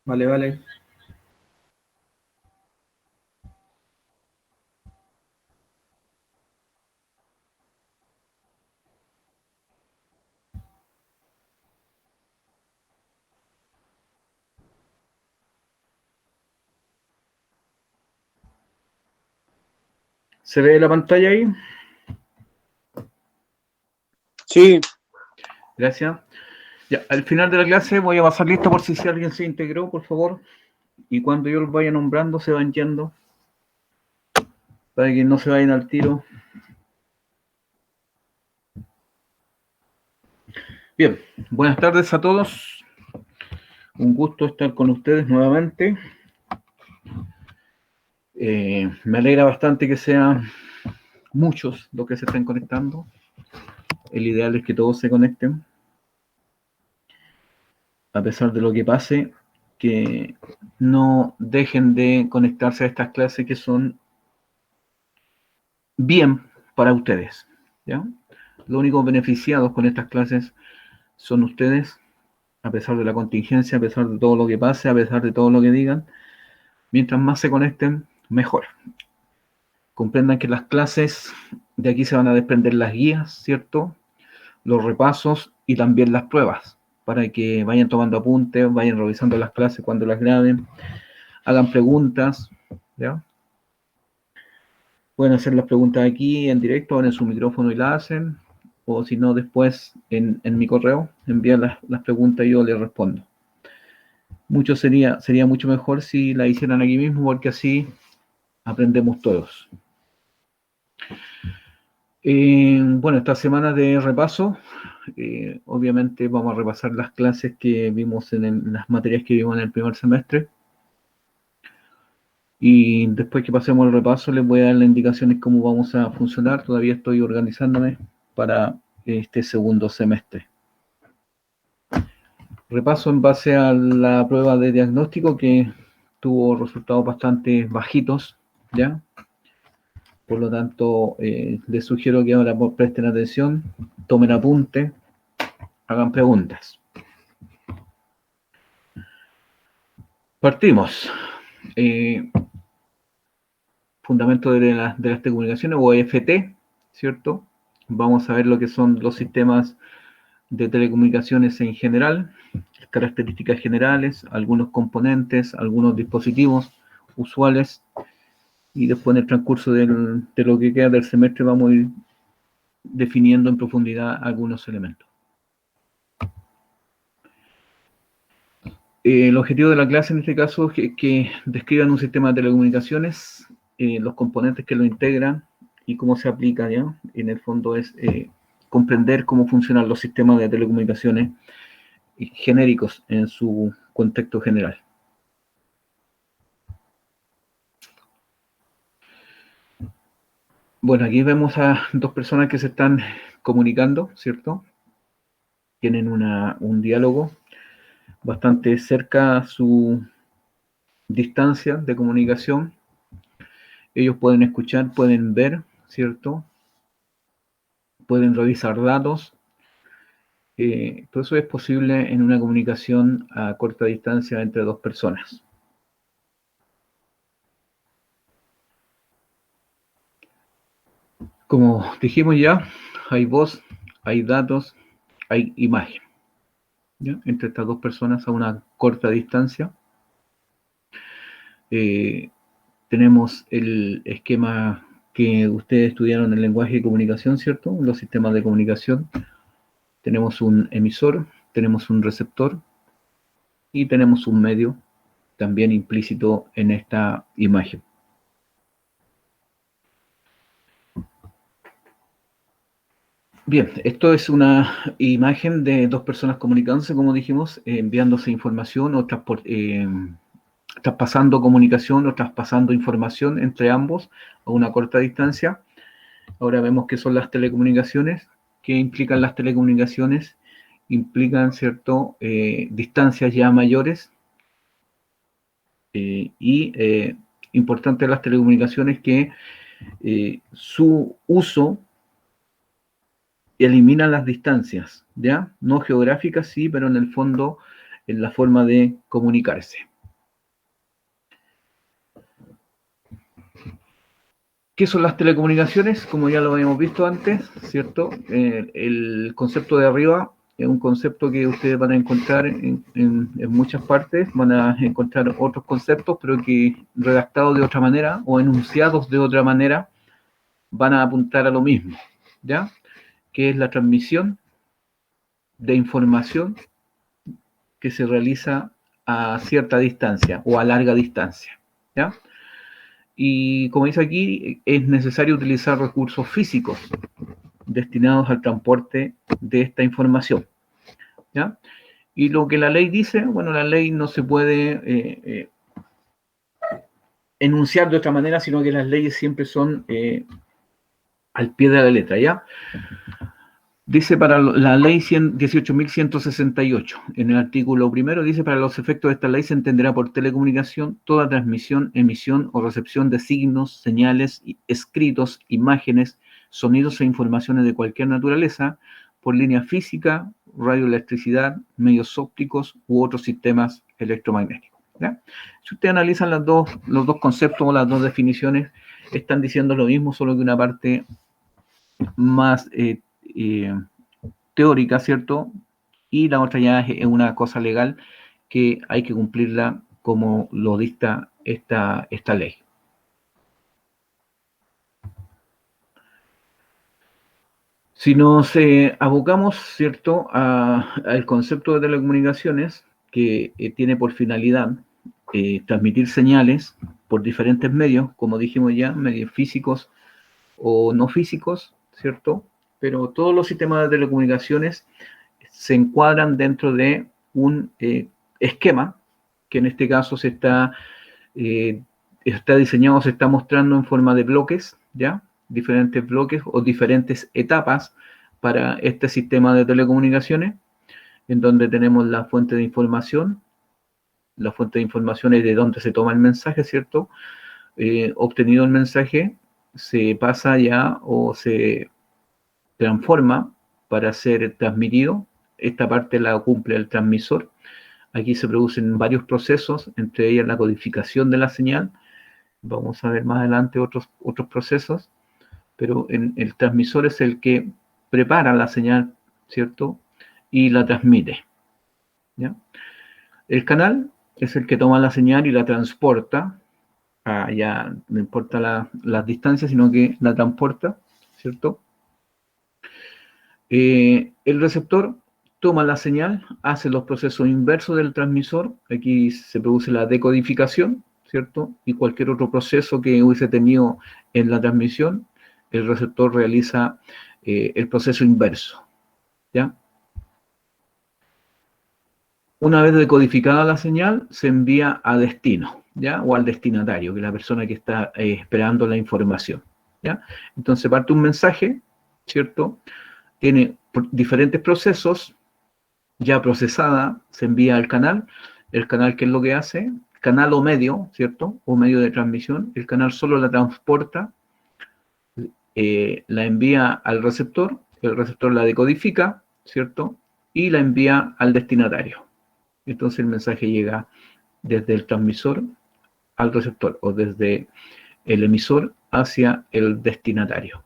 Vale, vale. ¿Se ve la pantalla ahí? Sí. Gracias. Ya, al final de la clase voy a pasar lista por si alguien se integró, por favor. Y cuando yo los vaya nombrando, se van yendo. Para que no se vayan al tiro. Bien, buenas tardes a todos. Un gusto estar con ustedes nuevamente. Me alegra bastante que sean muchos los que se estén conectando. El ideal es que todos se conecten. A pesar de lo que pase, que no dejen de conectarse a estas clases que son bien para ustedes, ¿ya? Los únicos beneficiados con estas clases son ustedes, a pesar de la contingencia, a pesar de todo lo que pase, a pesar de todo lo que digan. Mientras más se conecten, mejor. Comprendan que las clases, de aquí se van a desprender las guías, ¿cierto? Los repasos y también las pruebas, para que vayan tomando apuntes, vayan revisando las clases cuando las graben, hagan preguntas, ¿ya? Pueden hacer las preguntas aquí en directo, en su micrófono y las hacen, o si no, después en mi correo, envían las preguntas y yo les respondo. Sería mucho mejor si la hicieran aquí mismo, porque así aprendemos todos. Bueno, esta semana de repaso, obviamente vamos a repasar las clases que vimos las materias que vimos en el primer semestre. Y después que pasemos el repaso, les voy a dar las indicaciones cómo vamos a funcionar. Todavía estoy organizándome para este segundo semestre. Repaso en base a la prueba de diagnóstico que tuvo resultados bastante bajitos, ¿ya? Por lo tanto, les sugiero que ahora presten atención, tomen apunte, hagan preguntas. Partimos. Fundamento de las telecomunicaciones, o EFT, ¿cierto? Vamos a ver lo que son los sistemas de telecomunicaciones en general, características generales, algunos componentes, algunos dispositivos usuales, y después en el transcurso de lo que queda del semestre vamos a ir definiendo en profundidad algunos elementos. El objetivo de la clase en este caso es que describan un sistema de telecomunicaciones, los componentes que lo integran y cómo se aplica, ¿ya? En el fondo es comprender cómo funcionan los sistemas de telecomunicaciones genéricos en su contexto general. Bueno, aquí vemos a dos personas que se están comunicando, ¿cierto? Tienen un diálogo bastante cerca a su distancia de comunicación. Ellos pueden escuchar, pueden ver, ¿cierto? Pueden revisar datos. Todo eso es posible en una comunicación a corta distancia entre dos personas. Como dijimos ya, hay voz, hay datos, hay imagen, ¿ya? Entre estas dos personas a una corta distancia. Tenemos el esquema que ustedes estudiaron en lenguaje de comunicación, ¿cierto? Los sistemas de comunicación. Tenemos un emisor, tenemos un receptor y tenemos un medio también implícito en esta imagen. Bien, esto es una imagen de dos personas comunicándose, como dijimos, enviándose información o traspasando comunicación o traspasando información entre ambos a una corta distancia. Ahora vemos qué son las telecomunicaciones. ¿Qué implican las telecomunicaciones? Implican, ¿cierto?, distancias ya mayores y importante de las telecomunicaciones que su uso elimina las distancias, ¿ya? No geográficas, sí, pero en el fondo en la forma de comunicarse, ¿Qué son las telecomunicaciones? Como ya lo habíamos visto antes, ¿cierto? El concepto de arriba es un concepto que ustedes van a encontrar en muchas partes, van a encontrar otros conceptos, pero que redactados de otra manera o enunciados de otra manera van a apuntar a lo mismo, ¿ya? Que es la transmisión de información que se realiza a cierta distancia o a larga distancia, ¿ya? Y como dice aquí, es necesario utilizar recursos físicos destinados al transporte de esta información, ¿ya? Y lo que la ley dice, bueno, la ley no se puede enunciar de otra manera, sino que las leyes siempre son al pie de la letra, ¿ya? Dice para la ley 18.168, en el artículo primero, dice: para los efectos de esta ley se entenderá por telecomunicación toda transmisión, emisión o recepción de signos, señales, escritos, imágenes, sonidos e informaciones de cualquier naturaleza por línea física, radioelectricidad, medios ópticos u otros sistemas electromagnéticos, ¿ya? Si ustedes analizan los dos conceptos o las dos definiciones, están diciendo lo mismo, solo que una parte más teórica, ¿cierto? Y la otra ya es una cosa legal que hay que cumplirla como lo dicta esta ley. Si nos abocamos, ¿cierto?, al concepto de telecomunicaciones, que tiene por finalidad transmitir señales por diferentes medios, como dijimos ya, medios físicos o no físicos, ¿cierto? Pero todos los sistemas de telecomunicaciones se encuadran dentro de un esquema que en este caso está diseñado, se está mostrando en forma de bloques, ¿ya? Diferentes bloques o diferentes etapas para este sistema de telecomunicaciones, en donde tenemos la fuente de información. La fuente de información es de donde se toma el mensaje, ¿cierto? Obtenido el mensaje, se pasa ya o se transforma para ser transmitido. Esta parte la cumple el transmisor. Aquí se producen varios procesos, entre ellas la codificación de la señal. Vamos a ver más adelante otros procesos, pero el transmisor es el que prepara la señal, ¿cierto? Y la transmite, ¿ya? El canal es el que toma la señal y la transporta. Ya no importa las distancias, sino que la transporta, ¿cierto? El receptor toma la señal, hace los procesos inversos del transmisor. Aquí se produce la decodificación, ¿cierto? Y cualquier otro proceso que hubiese tenido en la transmisión, el receptor realiza el proceso inverso, ¿ya? Una vez decodificada la señal, se envía a destino, ¿ya? O al destinatario, que es la persona que está esperando la información, ¿ya? Entonces parte un mensaje, ¿cierto? Tiene diferentes procesos, ya procesada, se envía al canal. El canal, ¿qué es lo que hace? Canal o medio, ¿cierto? O medio de transmisión. El canal solo la transporta, la envía al receptor, el receptor la decodifica, ¿cierto? Y la envía al destinatario. Entonces el mensaje llega desde el transmisor al receptor o desde el emisor hacia el destinatario,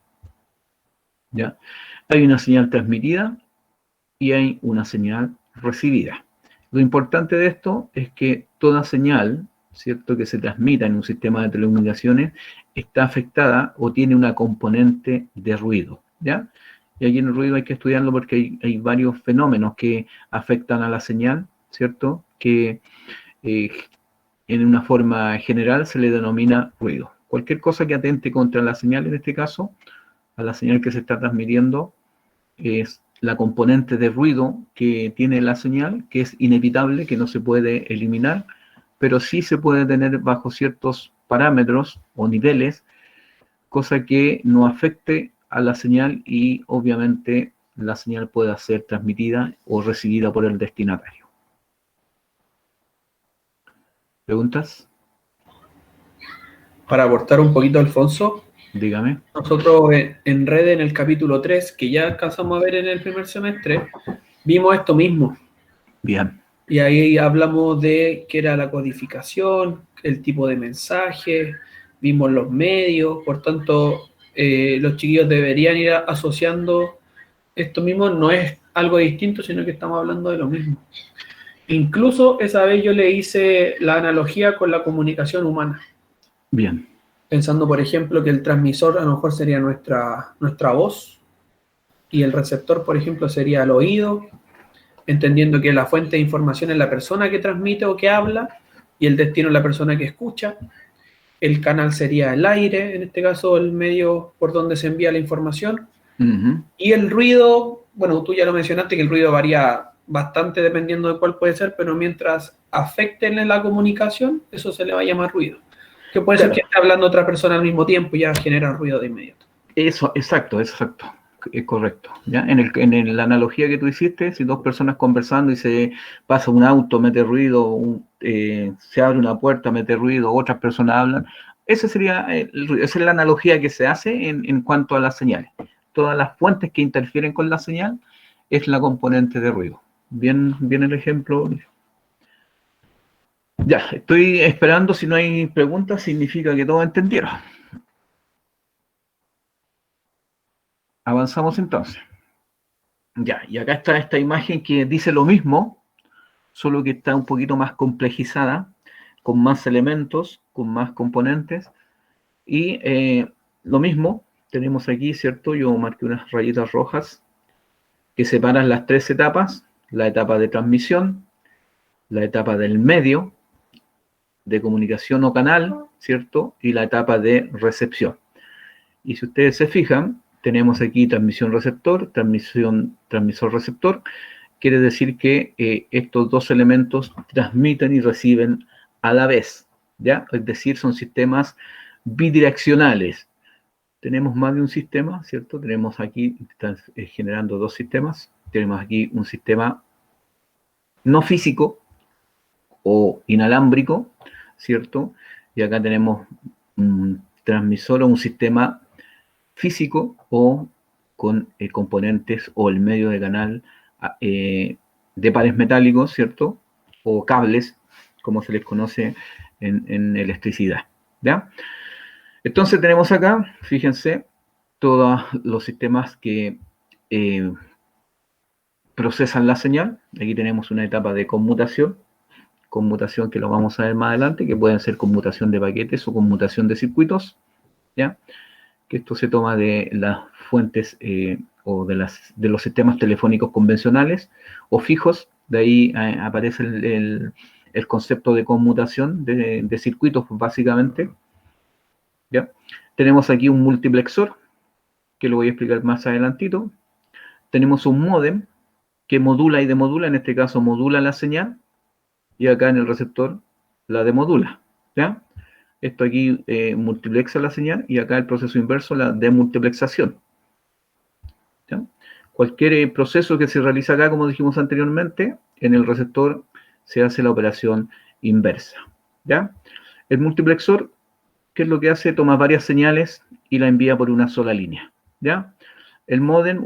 ¿ya? Hay una señal transmitida y hay una señal recibida. Lo importante de esto es que toda señal, ¿cierto?, que se transmita en un sistema de telecomunicaciones está afectada o tiene una componente de ruido, ¿ya? Y aquí en el ruido hay que estudiarlo porque hay varios fenómenos que afectan a la señal, ¿cierto?, que en una forma general se le denomina ruido. Cualquier cosa que atente contra la señal, en este caso, a la señal que se está transmitiendo, es la componente de ruido que tiene la señal, que es inevitable, que no se puede eliminar, pero sí se puede tener bajo ciertos parámetros o niveles, cosa que no afecte a la señal y obviamente la señal pueda ser transmitida o recibida por el destinatario. ¿Preguntas? Para aportar un poquito, Alfonso, Dígame. nosotros en Red, en el capítulo 3, que ya alcanzamos a ver en el primer semestre, vimos esto mismo. Bien. Y ahí hablamos de qué era la codificación, el tipo de mensaje, vimos los medios, por tanto, los chiquillos deberían ir asociando esto mismo, no es algo distinto, sino que estamos hablando de lo mismo. Incluso esa vez yo le hice la analogía con la comunicación humana. Bien. Pensando, por ejemplo, que el transmisor a lo mejor sería nuestra voz y el receptor, por ejemplo, sería el oído, entendiendo que la fuente de información es la persona que transmite o que habla y el destino es la persona que escucha. El canal sería el aire, en este caso el medio por donde se envía la información. Uh-huh. Y el ruido, bueno, tú ya lo mencionaste que el ruido varía bastante dependiendo de cuál puede ser, pero mientras afecten en la comunicación, eso se le va a llamar ruido. Que puede ser que esté hablando otra persona al mismo tiempo y ya genera ruido de inmediato. Eso, exacto. Es correcto. ¿Ya? En la analogía que tú hiciste, si dos personas conversando y se pasa un auto, mete ruido, se abre una puerta, mete ruido, otras personas hablan, esa es la analogía que se hace en cuanto a las señales. Todas las fuentes que interfieren con la señal es la componente de ruido. Bien el ejemplo. Ya, estoy esperando, si no hay preguntas, significa que todos entendieron. Avanzamos entonces. Ya, y acá está esta imagen que dice lo mismo, solo que está un poquito más complejizada, con más elementos, con más componentes. Y lo mismo tenemos aquí, ¿cierto? Yo marqué unas rayitas rojas que separan las tres etapas: la etapa de transmisión, la etapa del medio, de comunicación o canal, ¿cierto? Y la etapa de recepción. Y si ustedes se fijan, tenemos aquí transmisión-receptor, transmisor-receptor. Quiere decir que estos dos elementos transmiten y reciben a la vez, ¿ya? Es decir, son sistemas bidireccionales. Tenemos más de un sistema, ¿cierto? Tenemos aquí, están generando dos sistemas. Tenemos aquí un sistema no físico o inalámbrico, ¿cierto? Y acá tenemos un transmisor o un sistema físico o con componentes o el medio de canal de pares metálicos, ¿cierto? O cables, como se les conoce en electricidad, ¿ya? Entonces tenemos acá, fíjense, todos los sistemas que procesan la señal. Aquí tenemos una etapa de conmutación que lo vamos a ver más adelante, que pueden ser conmutación de paquetes o conmutación de circuitos, ¿ya? Que esto se toma de las fuentes o de los sistemas telefónicos convencionales o fijos. De ahí aparece el concepto de conmutación de circuitos, básicamente, ¿ya? Tenemos aquí un multiplexor, que lo voy a explicar más adelantito. Tenemos un módem que modula y demodula, en este caso modula la señal, y acá en el receptor la demodula, ¿ya? Esto aquí multiplexa la señal y acá el proceso inverso, la demultiplexación, ¿ya? Cualquier proceso que se realiza acá, como dijimos anteriormente, en el receptor se hace la operación inversa, ¿ya? El multiplexor, ¿qué es lo que hace? Toma varias señales y la envía por una sola línea, ¿ya? El módem,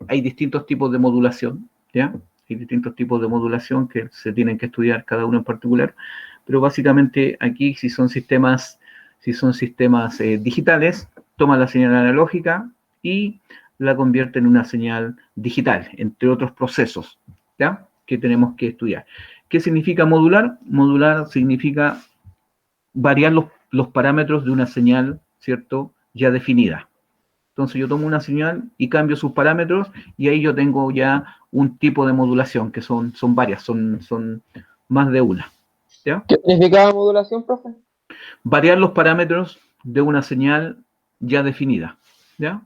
hay distintos tipos de modulación, ¿ya? Hay distintos tipos de modulación que se tienen que estudiar cada uno en particular, pero básicamente aquí, si son sistemas digitales, toma la señal analógica y la convierte en una señal digital, entre otros procesos, ¿ya? Que tenemos que estudiar. ¿Qué significa modular? Modular significa variar los parámetros de una señal, ¿cierto? Ya definida. Entonces yo tomo una señal y cambio sus parámetros y ahí yo tengo ya un tipo de modulación, que son varias, son más de una, ¿ya? ¿Qué significa modulación, profe? Variar los parámetros de una señal ya definida, ¿ya?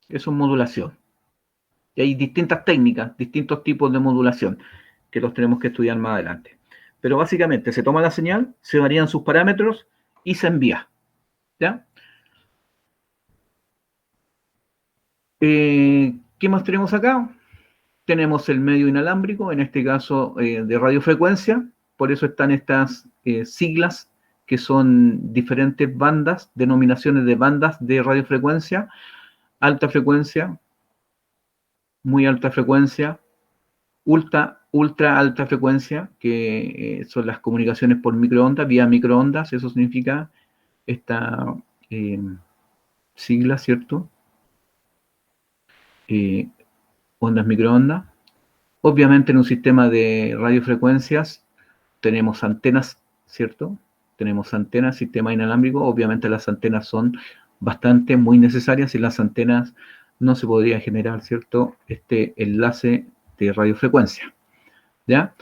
Eso es modulación. Y hay distintas técnicas, distintos tipos de modulación, que los tenemos que estudiar más adelante. Pero básicamente se toma la señal, se varían sus parámetros y se envía, ¿ya? ¿Qué más tenemos acá? Tenemos el medio inalámbrico, en este caso de radiofrecuencia, por eso están estas siglas que son diferentes bandas, denominaciones de bandas de radiofrecuencia: alta frecuencia, muy alta frecuencia, ultra ultra alta frecuencia, que son las comunicaciones por microondas, vía microondas, eso significa esta sigla, ¿cierto? Ondas microondas. Obviamente en un sistema de radiofrecuencias tenemos antenas, ¿cierto? Tenemos antenas, sistema inalámbrico. Obviamente las antenas son bastante, muy necesarias y las antenas no se podría generar, ¿cierto? Este enlace de radiofrecuencia, ¿ya?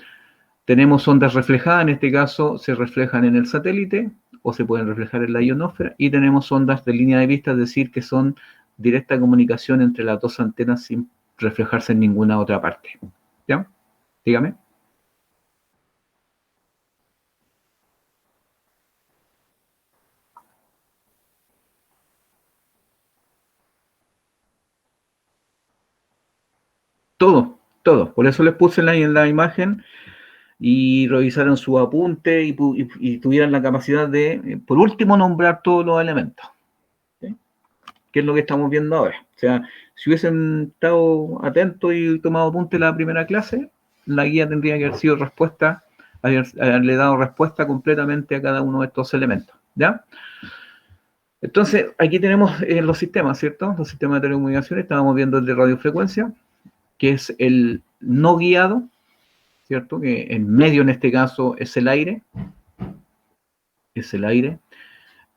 Tenemos ondas reflejadas, en este caso se reflejan en el satélite o se pueden reflejar en la ionosfera, y tenemos ondas de línea de vista, es decir, que son directa comunicación entre las dos antenas sin reflejarse en ninguna otra parte. ¿Ya? Dígame. Todo, todo. Por eso les puse en la imagen y revisaron su apunte y tuvieran la capacidad de, por último, nombrar todos los elementos. ¿Sí? Que es lo que estamos viendo ahora. O sea, si hubiesen estado atentos y tomado apunte la primera clase, la guía tendría que haber sido respuesta, haberle dado respuesta completamente a cada uno de estos elementos. ¿Ya? Entonces, aquí tenemos los sistemas, ¿cierto? Los sistemas de telecomunicaciones. Estábamos viendo el de radiofrecuencia, que es el no guiado, ¿cierto? Que en medio en este caso es el aire,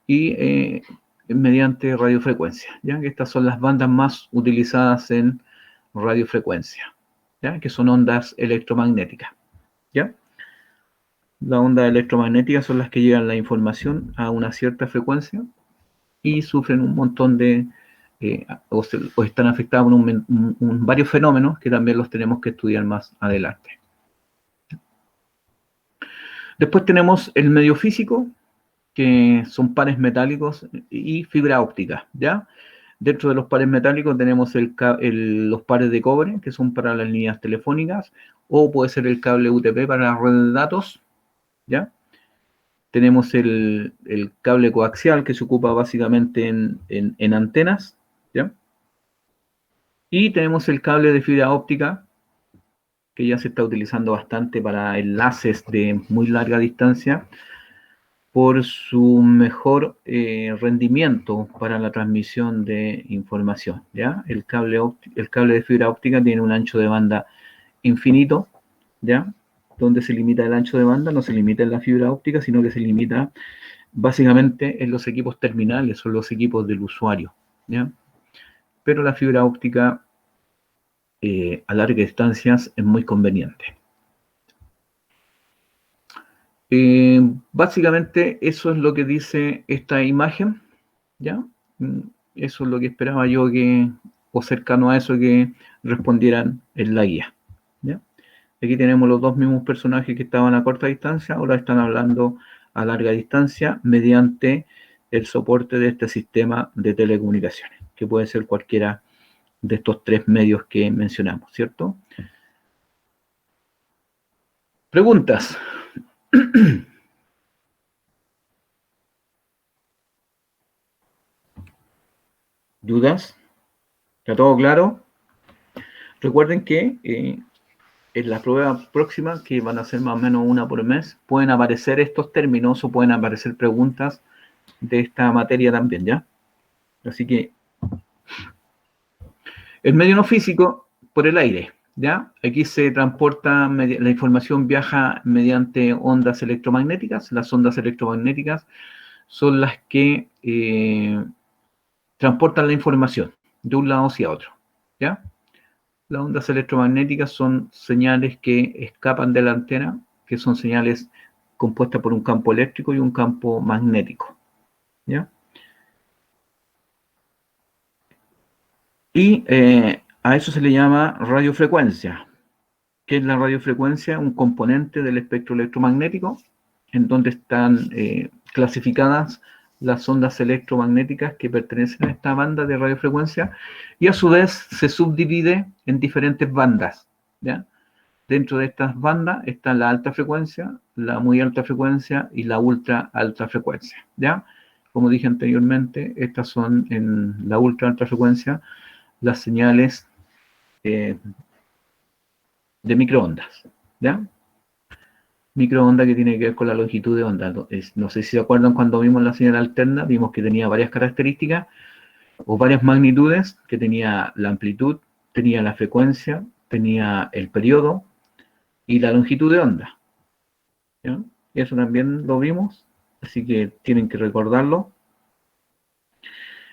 y mediante radiofrecuencia, ¿ya? Que estas son las bandas más utilizadas en radiofrecuencia, ¿ya? Que son ondas electromagnéticas, ¿ya? Las ondas electromagnéticas son las que llevan la información a una cierta frecuencia y sufren un montón de, o están afectadas por varios fenómenos que también los tenemos que estudiar más adelante. Después tenemos el medio físico, que son pares metálicos y fibra óptica, ¿ya? Dentro de los pares metálicos tenemos los pares de cobre, que son para las líneas telefónicas, o puede ser el cable UTP para la red de datos, ¿ya? Tenemos el cable coaxial, que se ocupa básicamente en antenas, ¿ya? Y tenemos el cable de fibra óptica, que ya se está utilizando bastante para enlaces de muy larga distancia, por su mejor rendimiento para la transmisión de información, ¿ya? El cable de fibra óptica tiene un ancho de banda infinito, ¿ya? Donde se limita el ancho de banda, no se limita en la fibra óptica, sino que se limita básicamente en los equipos terminales, son los equipos del usuario, ¿ya? Pero la fibra óptica a largas distancias es muy conveniente. Básicamente eso es lo que dice esta imagen, ¿ya? Eso es lo que esperaba yo o cercano a eso, que respondieran en la guía, ¿ya? Aquí tenemos los dos mismos personajes que estaban a corta distancia, ahora están hablando a larga distancia mediante el soporte de este sistema de telecomunicaciones, que puede ser cualquiera de estos tres medios que mencionamos, ¿cierto? Preguntas. ¿Dudas? ¿Está todo claro? Recuerden que en la prueba próxima, que van a ser más o menos una por mes, pueden aparecer estos términos o pueden aparecer preguntas de esta materia también, ¿ya? Así que el medio no físico por el aire, ¿ya? Aquí se transporta, la información viaja mediante ondas electromagnéticas. Las ondas electromagnéticas son las que transportan la información de un lado hacia otro, ¿ya? Las ondas electromagnéticas son señales que escapan de la antena, que son señales compuestas por un campo eléctrico y un campo magnético, ¿ya? Y a eso se le llama radiofrecuencia. ¿Qué es la radiofrecuencia? Un componente del espectro electromagnético, en donde están clasificadas las ondas electromagnéticas que pertenecen a esta banda de radiofrecuencia, y a su vez se subdivide en diferentes bandas, ¿ya? Dentro de estas bandas está la alta frecuencia, la muy alta frecuencia y la ultra alta frecuencia, ¿ya? Como dije anteriormente, estas son en la ultra alta frecuencia las señales de microondas, ¿ya? Microonda que tiene que ver con la longitud de onda. No sé si se acuerdan cuando vimos la señal alterna, vimos que tenía varias características o varias magnitudes, que tenía la amplitud, tenía la frecuencia, tenía el periodo y la longitud de onda. ¿Ya? Y eso también lo vimos, así que tienen que recordarlo.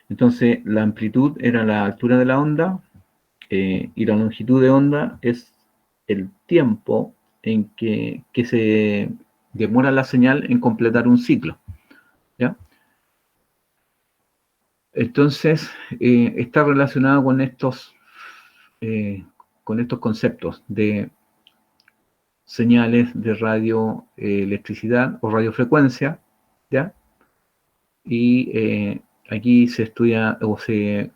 Entonces, la amplitud era la altura de la onda y la longitud de onda es el tiempo en que se demora la señal en completar un ciclo. ¿Ya? Entonces, está relacionado con estos conceptos de señales de radioelectricidad o radiofrecuencia, ¿ya? Y aquí se estudia o se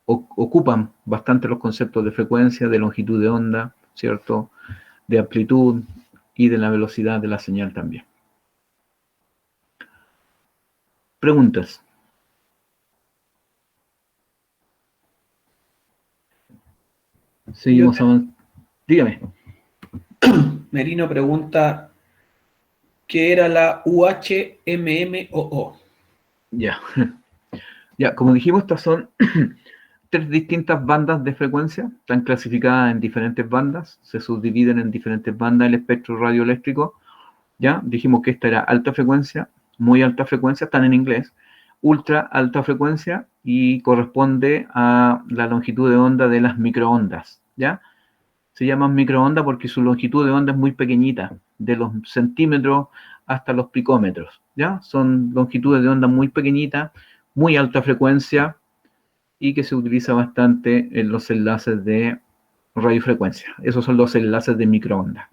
ocupan bastante los conceptos de frecuencia, de longitud de onda, ¿cierto? De amplitud y de la velocidad de la señal también. Preguntas. Seguimos avanzando. Dígame. Merino pregunta, ¿qué era la UHMMOO? Ya. Ya, como dijimos, estas son tres distintas bandas de frecuencia, están clasificadas en diferentes bandas, se subdividen en diferentes bandas el espectro radioeléctrico. Ya dijimos que esta era alta frecuencia, muy alta frecuencia, están en inglés, ultra alta frecuencia y corresponde a la longitud de onda de las microondas. ¿Ya? Se llaman microondas porque su longitud de onda es muy pequeñita, de los centímetros hasta los picómetros. ¿Ya? Son longitudes de onda muy pequeñitas, muy alta frecuencia y que se utiliza bastante en los enlaces de radiofrecuencia. Esos son los enlaces de microondas.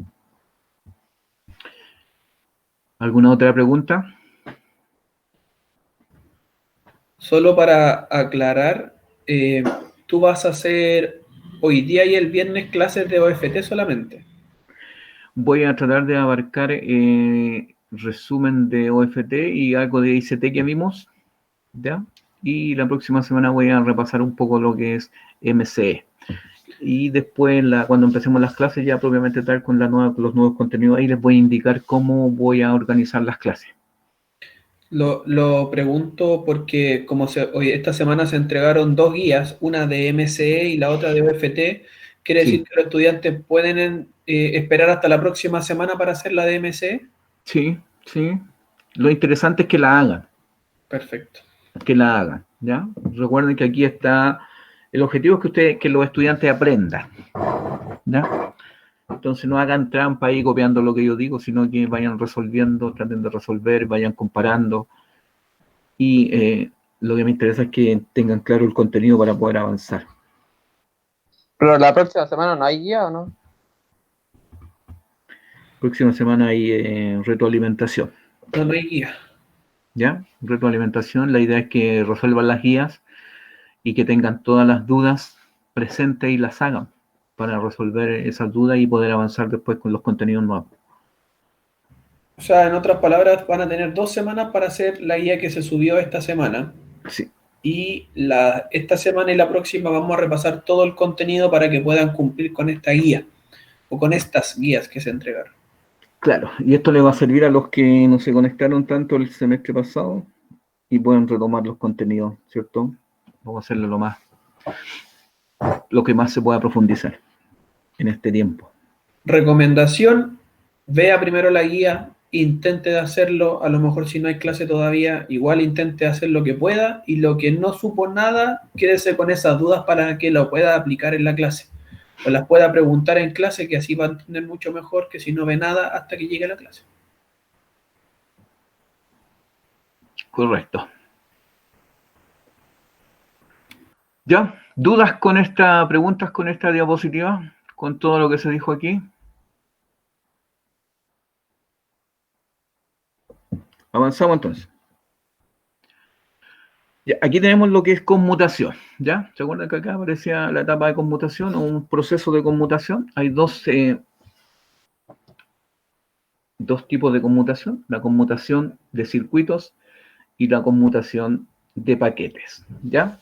¿Alguna otra pregunta? Solo para aclarar, tú vas a hacer hoy día y el viernes clases de OFT solamente. Voy a tratar de abarcar resumen de OFT y algo de ICT que vimos, ¿ya? Y la próxima semana voy a repasar un poco lo que es MCE. Y después, cuando empecemos las clases, ya propiamente tal con los nuevos contenidos, ahí les voy a indicar cómo voy a organizar las clases. Lo pregunto porque hoy esta semana se entregaron dos guías, una de MCE y la otra de OFT. ¿Quiere decir que los estudiantes pueden esperar hasta la próxima semana para hacer la de MCE? Sí, sí. Lo interesante es que la hagan. Perfecto. Que la hagan, ¿ya? Recuerden que aquí está, el objetivo es que los estudiantes aprendan, ¿ya? Entonces no hagan trampa ahí copiando lo que yo digo, sino que vayan resolviendo, traten de resolver, vayan comparando. Y lo que me interesa es que tengan claro el contenido para poder avanzar. Pero la próxima semana no hay guía, ¿o no? Próxima semana hay retroalimentación, No hay guía. ¿ya? Retroalimentación, la idea es que resuelvan las guías y que tengan todas las dudas presentes y las hagan para resolver esas dudas y poder avanzar después con los contenidos nuevos. O sea, en otras palabras, van a tener 2 semanas para hacer la guía que se subió esta semana. Sí. Y esta semana y la próxima vamos a repasar todo el contenido para que puedan cumplir con esta guía o con estas guías que se entregaron. Claro, y esto le va a servir a los que no se conectaron tanto el semestre pasado y pueden retomar los contenidos, ¿cierto? Vamos a hacerlo lo que más se pueda profundizar en este tiempo. Recomendación, vea primero la guía, intente de hacerlo, a lo mejor si no hay clase todavía, igual intente hacer lo que pueda y lo que no supo nada, quédese con esas dudas para que lo pueda aplicar en la clase. O las pueda preguntar en clase, que así va a entender mucho mejor que si no ve nada hasta que llegue a la clase. Correcto. ¿Ya? ¿Dudas con preguntas con esta diapositiva? ¿Con todo lo que se dijo aquí? Avanzamos entonces. Ya, aquí tenemos lo que es conmutación, ¿ya? ¿Se acuerdan que acá aparecía la etapa de conmutación o un proceso de conmutación? Hay dos tipos de conmutación, la conmutación de circuitos y la conmutación de paquetes, ¿ya?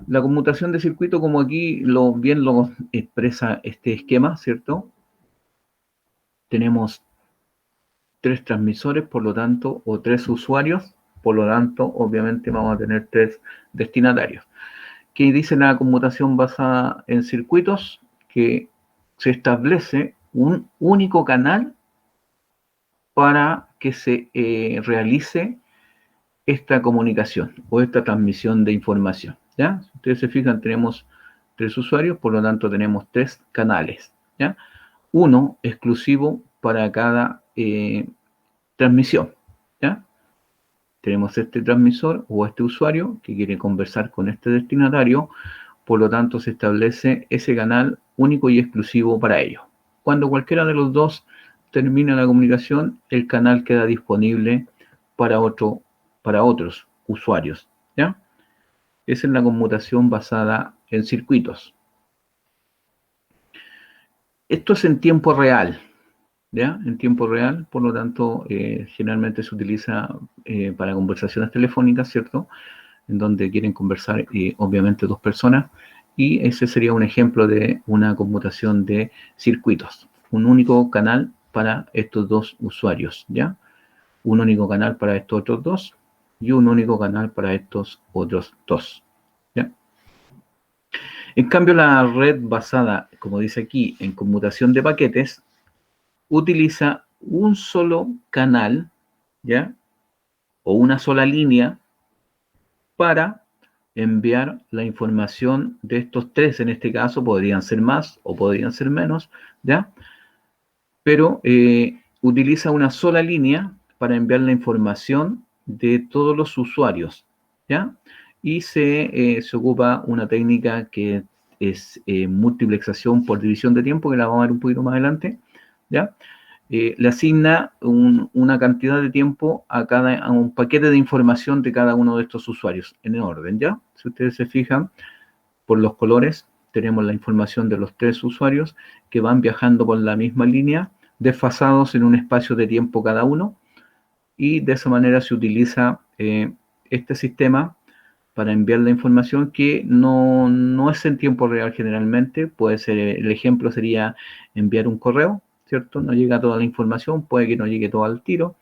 La conmutación de circuito, como aquí bien lo expresa este esquema, ¿cierto? tenemos 3 transmisores, por lo tanto, o 3 usuarios, por lo tanto, obviamente vamos a tener 3 destinatarios. ¿Qué dice la conmutación basada en circuitos? Que se establece un único canal para que se realice esta comunicación o esta transmisión de información, ¿ya? Si ustedes se fijan, tenemos 3 usuarios, por lo tanto tenemos 3 canales, ¿ya? Uno exclusivo para cada transmisión, ¿ya? Tenemos este transmisor o este usuario que quiere conversar con este destinatario, por lo tanto se establece ese canal único y exclusivo para ello. Cuando cualquiera de los dos termina la comunicación, el canal queda disponible para otros usuarios, ¿ya? Esa es la conmutación basada en circuitos. Esto es en tiempo real, ¿ya? En tiempo real, por lo tanto, generalmente se utiliza para conversaciones telefónicas, ¿cierto? En donde quieren conversar, obviamente, 2 personas, y ese sería un ejemplo de una conmutación de circuitos. Un único canal para estos 2 usuarios, ¿ya? Un único canal para estos otros 2 y un único canal para estos otros 2, ¿ya? En cambio, la red basada, como dice aquí, en conmutación de paquetes, utiliza un solo canal, ¿ya? O una sola línea para enviar la información de estos 3, en este caso podrían ser más o podrían ser menos, ¿ya? Pero utiliza una sola línea para enviar la información de todos los usuarios, ¿ya? Y se ocupa una técnica que es multiplexación por división de tiempo, que la vamos a ver un poquito más adelante, ¿ya? Le asigna una cantidad de tiempo a un paquete de información de cada uno de estos usuarios, en orden, ¿ya? Si ustedes se fijan, por los colores, tenemos la información de los 3 usuarios que van viajando por la misma línea, desfasados en un espacio de tiempo cada uno, y de esa manera se utiliza este sistema para enviar la información que no es en tiempo real generalmente. Puede ser, el ejemplo sería enviar un correo, ¿cierto? No llega toda la información, puede que no llegue todo al tiro,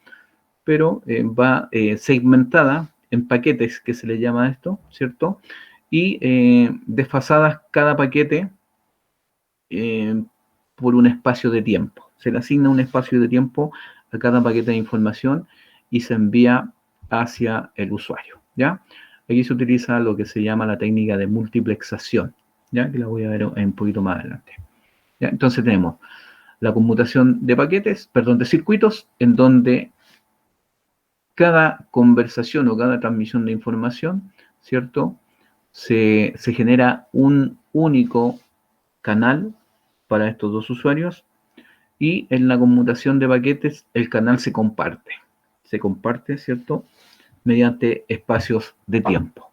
pero va segmentada en paquetes, que se le llama esto, ¿cierto? Y desfasadas cada paquete por un espacio de tiempo. Se le asigna un espacio de tiempo a cada paquete de información y se envía hacia el usuario, ¿ya? Aquí se utiliza lo que se llama la técnica de multiplexación, ¿ya? Que la voy a ver un poquito más adelante, ¿ya? Entonces tenemos la conmutación de paquetes, perdón, de circuitos, en donde cada conversación o cada transmisión de información, ¿cierto? Se genera un único canal para estos 2 usuarios, y en la conmutación de paquetes el canal se comparte, ¿cierto? Mediante espacios de tiempo.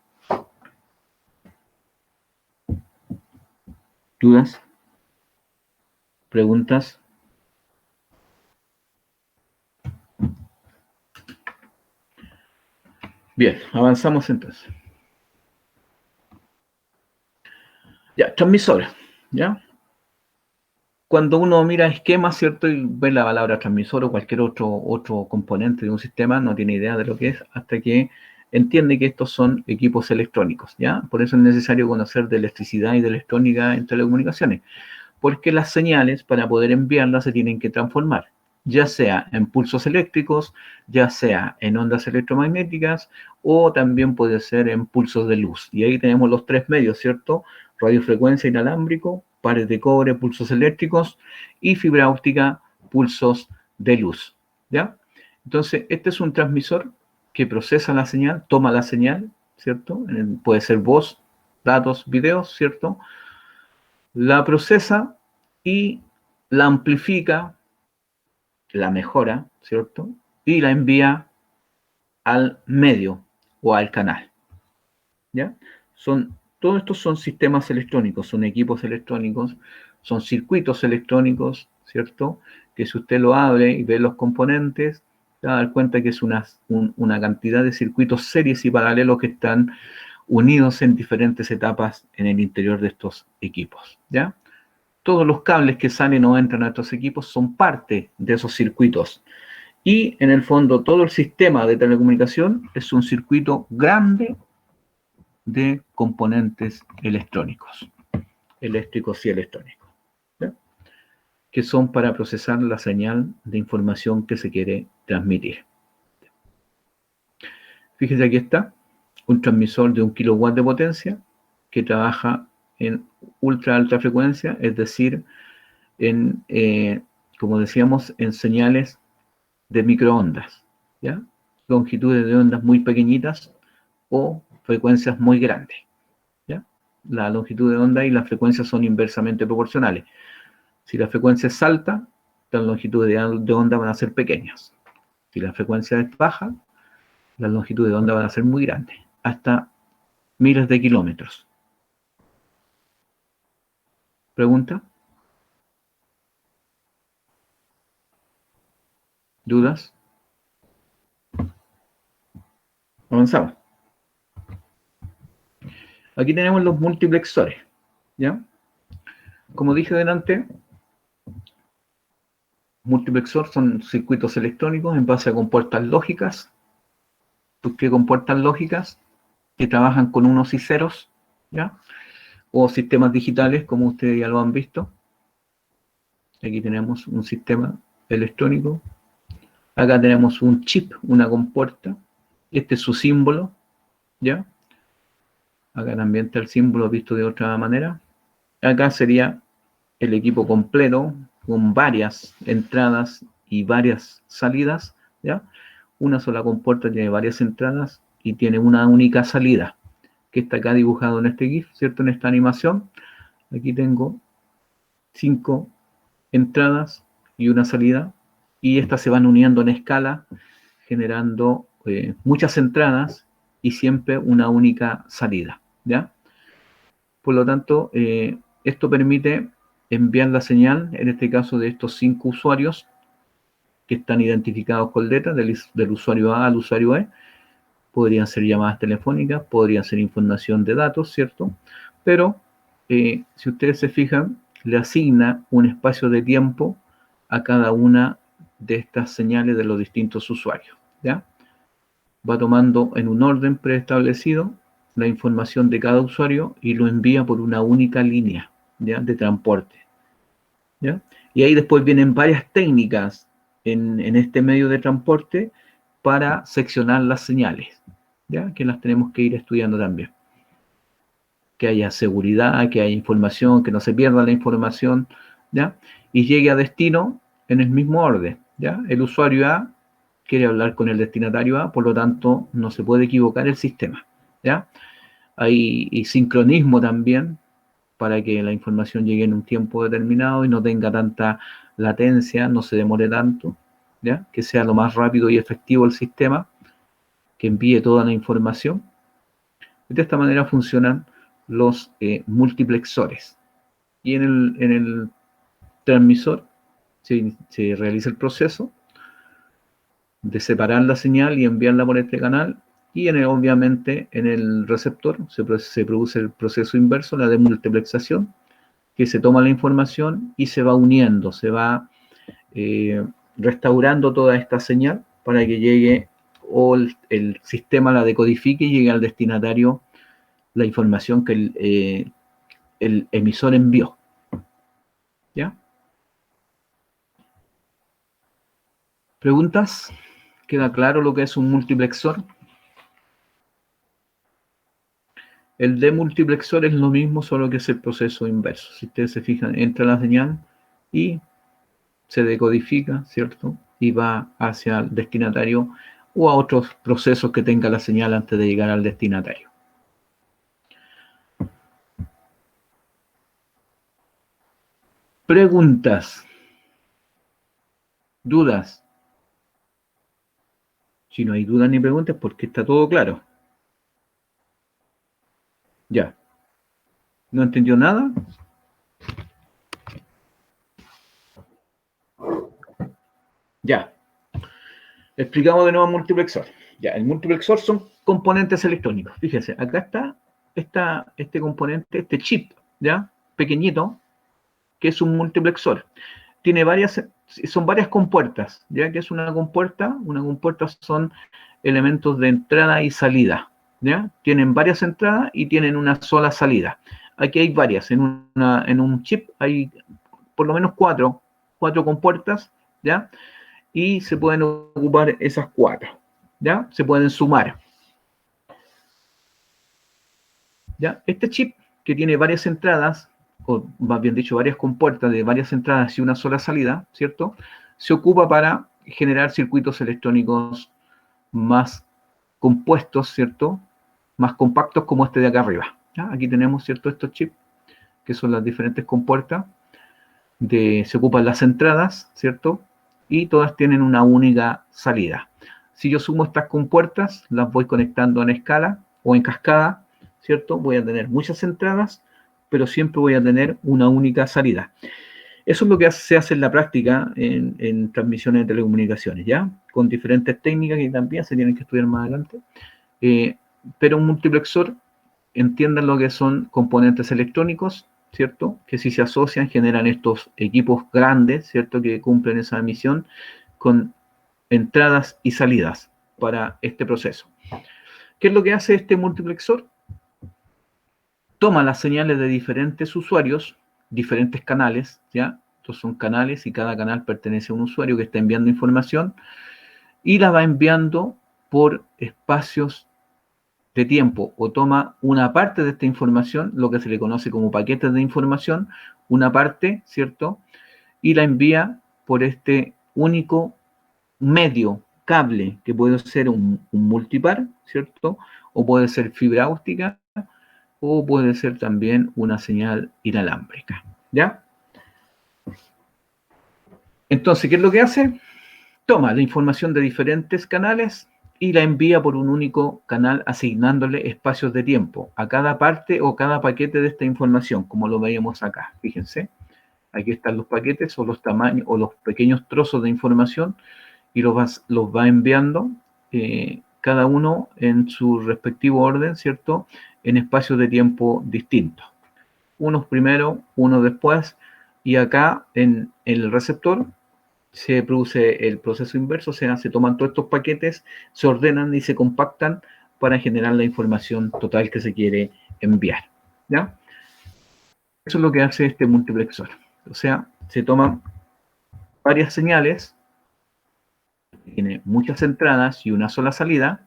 ¿Dudas? ¿Preguntas? Bien, avanzamos entonces. Ya, transmisor, ¿ya? Cuando uno mira esquemas, ¿cierto? Y ve la palabra transmisor o cualquier otro componente de un sistema, no tiene idea de lo que es hasta que entiende que estos son equipos electrónicos, ¿ya? Por eso es necesario conocer de electricidad y de electrónica en telecomunicaciones, porque las señales, para poder enviarlas, se tienen que transformar, ya sea en pulsos eléctricos, ya sea en ondas electromagnéticas, o también puede ser en pulsos de luz. Y ahí tenemos los 3 medios, ¿cierto? Radiofrecuencia, inalámbrico, pares de cobre, pulsos eléctricos, y fibra óptica, pulsos de luz, ¿ya? Entonces, este es un transmisor que procesa la señal, toma la señal, ¿cierto? Puede ser voz, datos, videos, ¿cierto? La procesa y la amplifica, la mejora, ¿cierto? Y la envía al medio o al canal, ¿ya? Todos estos son sistemas electrónicos, son equipos electrónicos, son circuitos electrónicos, ¿cierto? Que si usted lo abre y ve los componentes, se va a dar cuenta que es una cantidad de circuitos series y paralelos que están unidos en diferentes etapas en el interior de estos equipos, ¿ya? todos los cables que salen o entran a estos equipos son parte de esos circuitos. Y en el fondo todo el sistema de telecomunicación es un circuito grande de componentes electrónicos y electrónicos, ¿ya? Que son para procesar la señal de información que se quiere transmitir. Fíjese, aquí está un transmisor de 1 kilowatt de potencia que trabaja en ultra alta frecuencia, es decir, en, como decíamos, en señales de microondas, ¿ya? Longitudes de ondas muy pequeñitas o frecuencias muy grandes, ¿ya? La longitud de onda y la frecuencia son inversamente proporcionales. Si la frecuencia es alta, las longitudes de onda van a ser pequeñas. Si la frecuencia es baja, las longitudes de onda van a ser muy grandes, hasta miles de kilómetros. ¿Pregunta? ¿Dudas? Avanzamos. Aquí tenemos los multiplexores, ¿ya? Como dije delante, multiplexor son circuitos electrónicos en base a compuertas lógicas. ¿Por qué compuertas lógicas? Que trabajan con unos y ceros, ¿ya? O sistemas digitales, como ustedes ya lo han visto. Aquí tenemos un sistema electrónico. Acá tenemos un chip, una compuerta. Este es su símbolo, ¿ya? Acá también está el símbolo visto de otra manera. Acá sería el equipo completo, con varias entradas y varias salidas, ¿ya? Una sola compuerta tiene varias entradas y tiene una única salida, que está acá dibujado en este GIF, ¿cierto? En esta animación. Aquí tengo 5 entradas y una salida, y estas se van uniendo en escala, generando muchas entradas y siempre una única salida, ¿ya? Por lo tanto, esto permite enviar la señal, en este caso de estos 5 usuarios, que están identificados con letras, del usuario A al usuario E. Podrían ser llamadas telefónicas, podrían ser información de datos, ¿cierto? Pero, si ustedes se fijan, le asigna un espacio de tiempo a cada una de estas señales de los distintos usuarios, ¿ya? Va tomando en un orden preestablecido la información de cada usuario y lo envía por una única línea, ¿ya? De transporte, ¿ya? Y ahí después vienen varias técnicas en este medio de transporte para seccionar las señales, ¿ya? Que las tenemos que ir estudiando también. Que haya seguridad, que haya información, que no se pierda la información, ¿ya? Y llegue a destino en el mismo orden, ¿ya? El usuario A quiere hablar con el destinatario A, por lo tanto no se puede equivocar el sistema, ¿ya? Hay sincronismo también para que la información llegue en un tiempo determinado y no tenga tanta latencia, no se demore tanto, ¿ya? Que sea lo más rápido y efectivo el sistema, que envíe toda la información. De esta manera funcionan los multiplexores. Y en el transmisor se realiza el proceso de separar la señal y enviarla por este canal, y obviamente en el receptor se produce el proceso inverso, la demultiplexación, que se toma la información y se va uniendo, se va restaurando toda esta señal para que llegue, o el sistema la decodifique y llegue al destinatario la información que el emisor envió, ¿ya? ¿Preguntas? ¿Queda claro lo que es un multiplexor? El demultiplexor es lo mismo, solo que es el proceso inverso. Si ustedes se fijan, entra la señal y se decodifica, ¿cierto? Y va hacia el destinatario o a otros procesos que tenga la señal antes de llegar al destinatario. Preguntas. ¿Dudas? Si no hay dudas ni preguntas, porque está todo claro. Ya. ¿No entendió nada? Ya. Explicamos de nuevo el multiplexor. Ya, el multiplexor son componentes electrónicos. Fíjense, acá está este componente, este chip, ¿ya? Pequeñito, ¿Qué es un multiplexor? Son varias compuertas, ¿ya? ¿Qué es una compuerta? Una compuerta son elementos de entrada y salida, ¿ya? Tienen varias entradas y tienen una sola salida. Aquí hay varias, en un chip hay por lo menos cuatro compuertas, ¿ya? Y se pueden ocupar esas 4, ¿ya? Se pueden sumar. ¿Ya? Este chip que tiene varias entradas, o más bien dicho, varias compuertas de varias entradas y una sola salida, ¿cierto? Se ocupa para generar circuitos electrónicos más compuestos, ¿cierto? Más compactos como este de acá arriba. ¿Ya? Aquí tenemos, ¿cierto? Estos chips, que son las diferentes compuertas. Se ocupan las entradas, ¿cierto? Y todas tienen una única salida. Si yo sumo estas compuertas, las voy conectando en escala o en cascada, ¿cierto? Voy a tener muchas entradas, pero siempre voy a tener una única salida. Eso es lo que se hace en la práctica en transmisiones de telecomunicaciones, ¿ya? Con diferentes técnicas que también se tienen que estudiar más adelante. Pero un multiplexor, entiendan lo que son componentes electrónicos, ¿cierto? Que si se asocian generan estos equipos grandes, ¿cierto? Que cumplen esa misión con entradas y salidas para este proceso. ¿Qué es lo que hace este multiplexor? Toma las señales de diferentes usuarios, diferentes canales, ¿ya? Estos son canales y cada canal pertenece a un usuario que está enviando información y la va enviando por espacios de tiempo, o toma una parte de esta información, lo que se le conoce como paquetes de información, una parte, ¿cierto? Y la envía por este único medio, cable, que puede ser un multipar, ¿cierto? O puede ser fibra óptica, o puede ser también una señal inalámbrica, ¿ya? Entonces, ¿qué es lo que hace? Toma la información de diferentes canales y la envía por un único canal asignándole espacios de tiempo a cada parte o cada paquete de esta información, como lo veíamos acá. Fíjense, aquí están los paquetes o los tamaños o los pequeños trozos de información y los va enviando cada uno en su respectivo orden, ¿cierto? En espacios de tiempo distintos. Unos primero, unos después, y acá en el receptor se produce el proceso inverso, o sea, se toman todos estos paquetes, se ordenan y se compactan para generar la información total que se quiere enviar, ¿ya? Eso es lo que hace este multiplexor. O sea, se toman varias señales, tiene muchas entradas y una sola salida,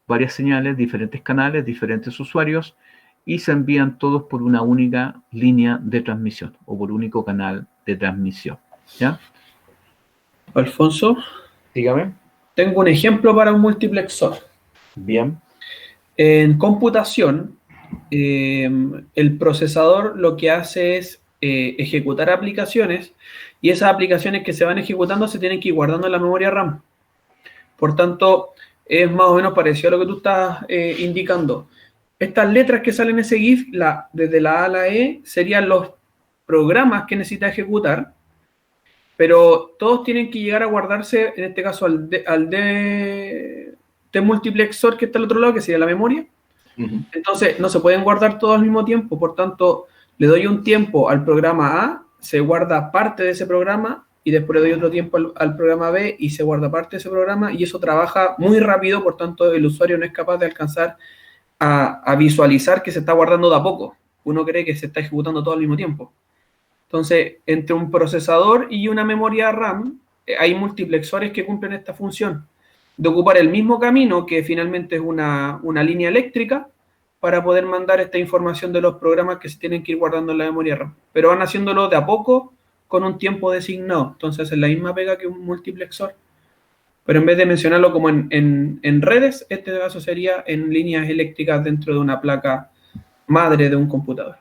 varias señales, diferentes canales, diferentes usuarios, y se envían todos por una única línea de transmisión o por único canal de transmisión, ¿ya? Alfonso, Dígame. tengo un ejemplo para un multiplexor. Bien. En computación, el procesador lo que hace es ejecutar aplicaciones y esas aplicaciones que se van ejecutando se tienen que ir guardando en la memoria RAM. Por tanto, es más o menos parecido a lo que tú estás indicando. Estas letras que salen en ese GIF, desde la A a la E, serían los programas que necesita ejecutar, pero todos tienen que llegar a guardarse, en este caso, al multiplexor que está al otro lado, que sería la memoria. Entonces, no se pueden guardar todos al mismo tiempo, por tanto, le doy un tiempo al programa A, se guarda parte de ese programa, y después le doy otro tiempo al programa B y se guarda parte de ese programa, y eso trabaja muy rápido, por tanto, el usuario no es capaz de alcanzar a visualizar que se está guardando de a poco. Uno cree que se está ejecutando todo al mismo tiempo. Entonces, entre un procesador y una memoria RAM, hay multiplexores que cumplen esta función de ocupar el mismo camino, que finalmente es una línea eléctrica, para poder mandar esta información de los programas que se tienen que ir guardando en la memoria RAM. Pero van haciéndolo de a poco, con un tiempo designado. Entonces, es la misma pega que un multiplexor. Pero en vez de mencionarlo como en redes, este caso sería en líneas eléctricas dentro de una placa madre de un computador.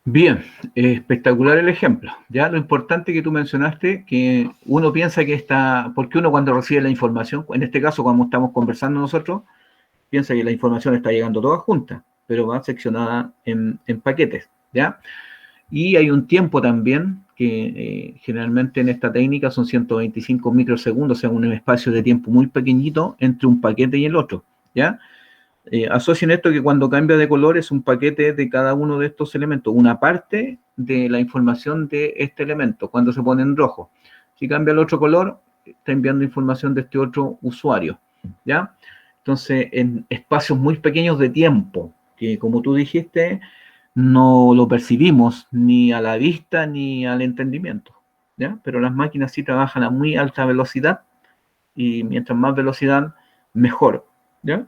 Bien, espectacular el ejemplo. Ya lo importante que tú mencionaste, que uno piensa que está, porque uno cuando recibe la información, en este caso cuando estamos conversando nosotros, piensa que la información está llegando toda junta, pero va seccionada en paquetes, ¿ya? Y hay un tiempo también que generalmente en esta técnica son 125 microsegundos, o sea, un espacio de tiempo muy pequeñito entre un paquete y el otro, ¿ya? Asocien esto que cuando cambia de color es un paquete de cada uno de estos elementos, una parte de la información de este elemento, cuando se pone en rojo. Si cambia el otro color, está enviando información de este otro usuario, ¿ya? Entonces, en espacios muy pequeños de tiempo, que como tú dijiste, no lo percibimos ni a la vista ni al entendimiento, ¿ya? Pero las máquinas sí trabajan a muy alta velocidad y mientras más velocidad, mejor, ¿ya?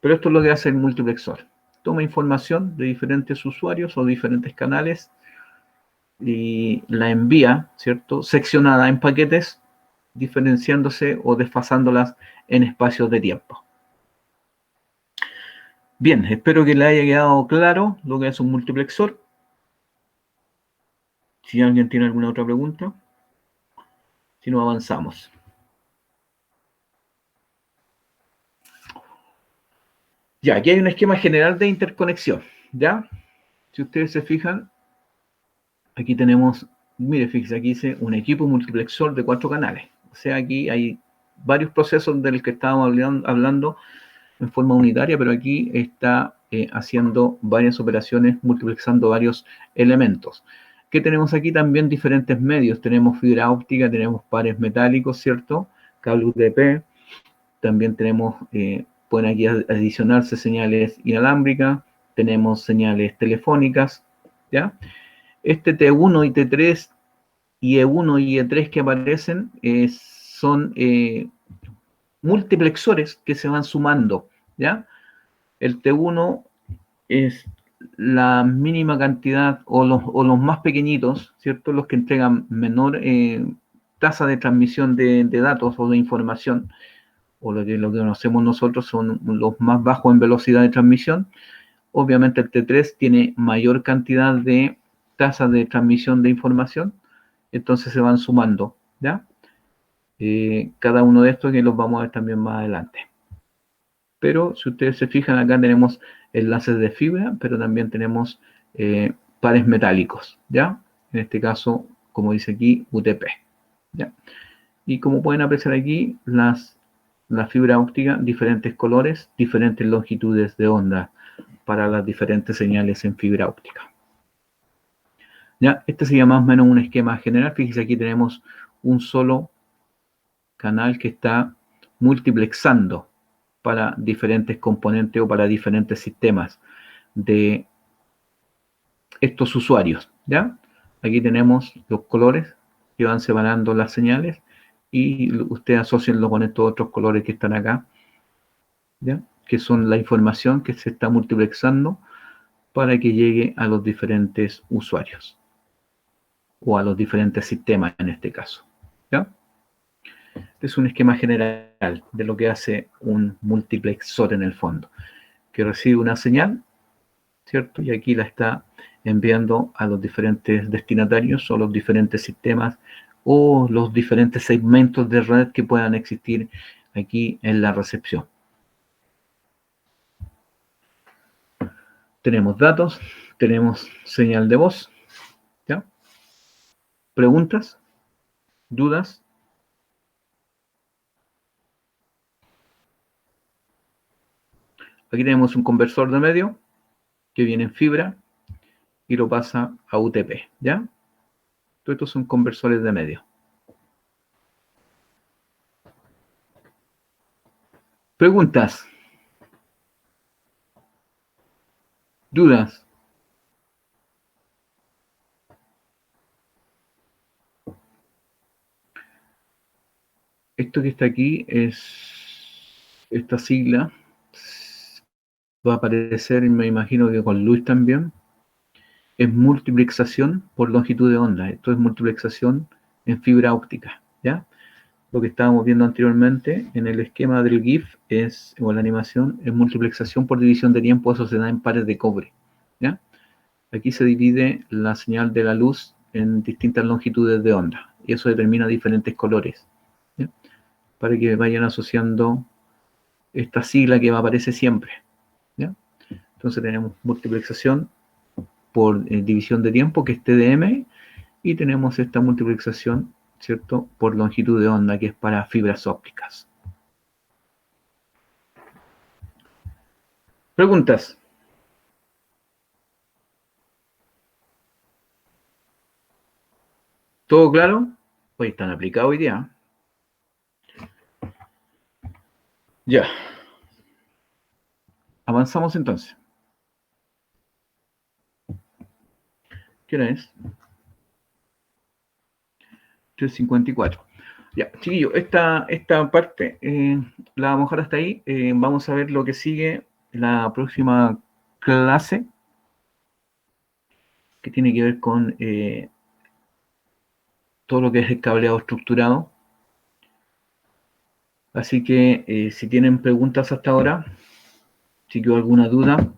Pero esto es lo que hace el multiplexor. Toma información de diferentes usuarios o diferentes canales y la envía, ¿cierto? Seccionada en paquetes, diferenciándose o desfasándolas en espacios de tiempo. Bien, espero que le haya quedado claro lo que es un multiplexor. Si alguien tiene alguna otra pregunta, si no avanzamos. Ya, aquí hay un esquema general de interconexión, ¿ya? Si ustedes se fijan, aquí tenemos, mire, fíjense, aquí dice un equipo multiplexor de 4 canales. O sea, aquí hay varios procesos del que estábamos hablando en forma unitaria, pero aquí está haciendo varias operaciones, multiplexando varios elementos. ¿Qué tenemos aquí? También diferentes medios. Tenemos fibra óptica, tenemos pares metálicos, ¿cierto? Cable UTP. También tenemos, pueden aquí adicionarse señales inalámbricas. Tenemos señales telefónicas, ¿ya? Este T1 y T3 y E1 y E3 que aparecen son multiplexores que se van sumando, ¿ya? El T1 es la mínima cantidad o los más pequeñitos, ¿cierto? Los que entregan menor tasa de transmisión de datos o de información, o lo que conocemos nosotros son los más bajos en velocidad de transmisión. Obviamente el T3 tiene mayor cantidad de tasa de transmisión de información, entonces se van sumando, ¿ya? Cada uno de estos que los vamos a ver también más adelante. Pero si ustedes se fijan, acá tenemos enlaces de fibra, pero también tenemos pares metálicos, ¿ya? En este caso, como dice aquí, UTP, ¿ya? Y como pueden apreciar aquí, la fibra óptica, diferentes colores, diferentes longitudes de onda para las diferentes señales en fibra óptica. ¿Ya? Este sería más o menos un esquema general. Fíjense, aquí tenemos un solo canal que está multiplexando para diferentes componentes o para diferentes sistemas de estos usuarios, ¿ya? Aquí tenemos los colores que van separando las señales y ustedes asocienlo con estos otros colores que están acá, ¿ya? Que son la información que se está multiplexando para que llegue a los diferentes usuarios o a los diferentes sistemas en este caso, ¿ya? Este es un esquema general de lo que hace un multiplexor en el fondo, que recibe una señal, ¿cierto? Y aquí la está enviando a los diferentes destinatarios o los diferentes sistemas o los diferentes segmentos de red que puedan existir aquí en la recepción. Tenemos datos, tenemos señal de voz, ¿ya? ¿Preguntas? ¿Dudas? Aquí tenemos un conversor de medio que viene en fibra y lo pasa a UTP, ¿ya? Todos estos son conversores de medio. ¿Preguntas? ¿Dudas? Esto que está aquí es esta sigla. Va a aparecer, me imagino que con Luis también. Es multiplexación por longitud de onda. Esto es multiplexación en fibra óptica, ¿ya? Lo que estábamos viendo anteriormente en el esquema del GIF o la animación, es multiplexación por división de tiempo, eso se da en pares de cobre, ¿ya? Aquí se divide la señal de la luz en distintas longitudes de onda y eso determina diferentes colores, ¿ya? Para que vayan asociando esta sigla que aparece siempre, ¿ya? Entonces tenemos multiplexación por división de tiempo, que es TDM, y tenemos esta multiplexación, ¿cierto?, por longitud de onda, que es para fibras ópticas. Preguntas. ¿Todo claro? Hoy están aplicados hoy día. Ya. Avanzamos entonces. ¿Qué hora es? 3:54. Ya, chiquillos, esta parte la vamos a dejar hasta ahí. Vamos a ver lo que sigue la próxima clase, que tiene que ver con todo lo que es el cableado estructurado. Así que si tienen preguntas hasta ahora, si quedó alguna duda,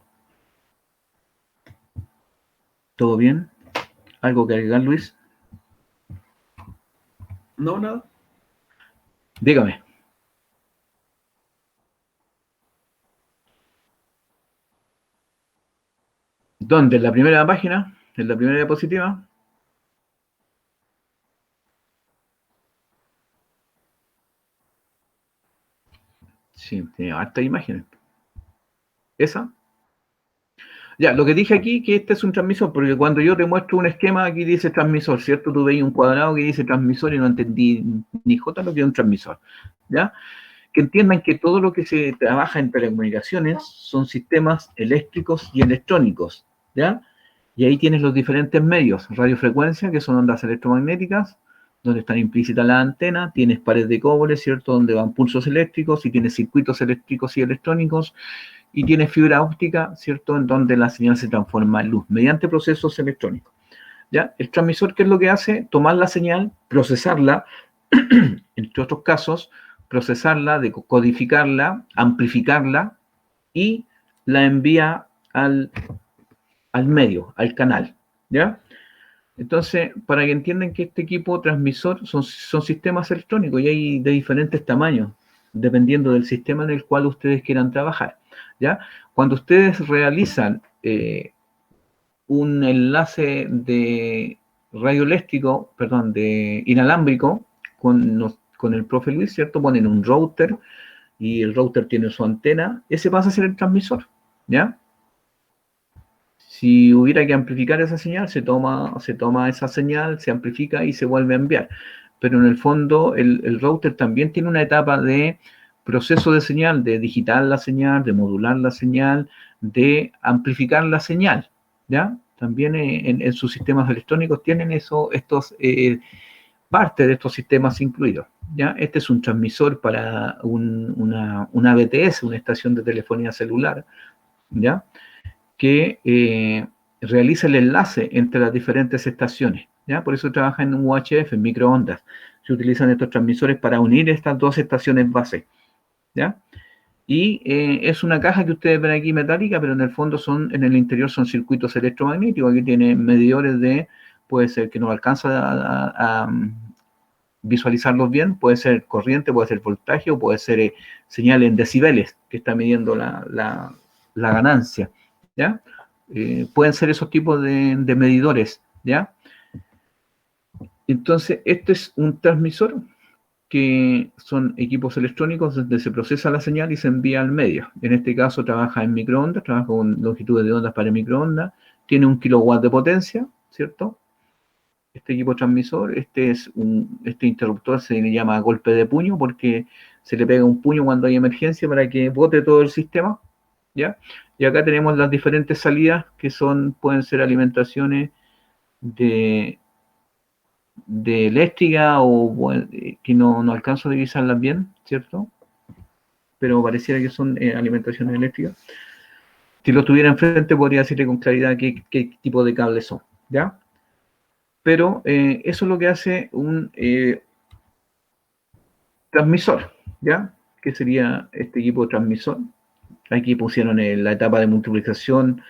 ¿todo bien? ¿Algo que agregar, Luis? No, nada. Dígame. ¿Dónde? ¿En la primera página? ¿En la primera diapositiva? Sí, tiene hartas imágenes. ¿Esa? Ya, lo que dije aquí, que este es un transmisor, porque cuando yo te muestro un esquema, aquí dice transmisor, ¿cierto? Tú veis un cuadrado que dice transmisor y no entendí ni jota lo que es un transmisor, ¿ya? Que entiendan que todo lo que se trabaja en telecomunicaciones son sistemas eléctricos y electrónicos, ¿ya? Y ahí tienes los diferentes medios, radiofrecuencia, que son ondas electromagnéticas, donde están implícitas las antenas, tienes pared de cobre, ¿cierto? Donde van pulsos eléctricos, y tienes circuitos eléctricos y electrónicos, y tiene fibra óptica, ¿cierto?, en donde la señal se transforma en luz mediante procesos electrónicos. ¿Ya? El transmisor, ¿qué es lo que hace? Tomar la señal, procesarla, entre otros casos, procesarla, decodificarla, amplificarla y la envía al medio, al canal. ¿Ya? Entonces, para que entiendan que este equipo transmisor son sistemas electrónicos y hay de diferentes tamaños, dependiendo del sistema en el cual ustedes quieran trabajar. ¿Ya? Cuando ustedes realizan un enlace de radioeléctrico, perdón, de inalámbrico con el profe Luis, ¿cierto? Ponen un router y el router tiene su antena, ese pasa a ser el transmisor, ¿ya? Si hubiera que amplificar esa señal, se toma esa señal, se amplifica y se vuelve a enviar. Pero en el fondo, el router también tiene una etapa de proceso de señal, de digitar la señal, de modular la señal, de amplificar la señal, ¿ya? También en sus sistemas electrónicos tienen parte de estos sistemas incluidos, ¿ya? Este es un transmisor para una BTS, una estación de telefonía celular, ¿ya? Que realiza el enlace entre las diferentes estaciones, ¿ya? Por eso trabaja en UHF, en microondas. Se utilizan estos transmisores para unir estas dos estaciones base, ¿ya? Y es una caja que ustedes ven aquí metálica, pero en el fondo en el interior son circuitos electromagnéticos. Aquí tiene medidores puede ser que no alcanza a visualizarlos bien, puede ser corriente, puede ser voltaje o puede ser señal en decibeles que está midiendo la ganancia, ¿ya? Pueden ser esos tipos de medidores, ¿ya? Entonces, este es un transmisor que son equipos electrónicos donde se procesa la señal y se envía al medio. En este caso trabaja en microondas, trabaja con longitudes de ondas para microondas, tiene 1 kilowatt de potencia, ¿cierto? Este equipo transmisor, este interruptor se le llama golpe de puño porque se le pega un puño cuando hay emergencia para que bote todo el sistema, ¿ya? Y acá tenemos las diferentes salidas que pueden ser alimentaciones de eléctrica o que no alcanzo a divisarlas bien, ¿cierto? Pero pareciera que son alimentaciones eléctricas. Si lo tuviera enfrente podría decirle con claridad qué tipo de cables son, ¿ya? Pero eso es lo que hace un transmisor, ¿ya? Que sería este equipo de transmisor. Aquí pusieron la etapa de multiplicación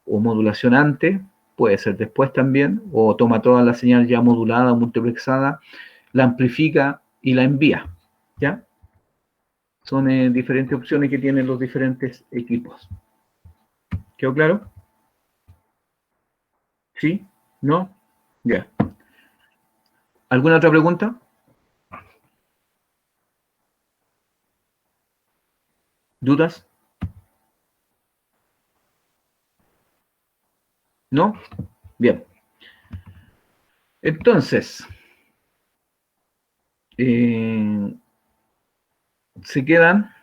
o modulación antes, puede ser después también, o toma toda la señal ya modulada o multiplexada, la amplifica y la envía, ¿ya? Son diferentes opciones que tienen los diferentes equipos. ¿Quedó claro? ¿Sí? ¿No? Ya. ¿Alguna otra pregunta? ¿Dudas? ¿No? Bien. Entonces, se quedan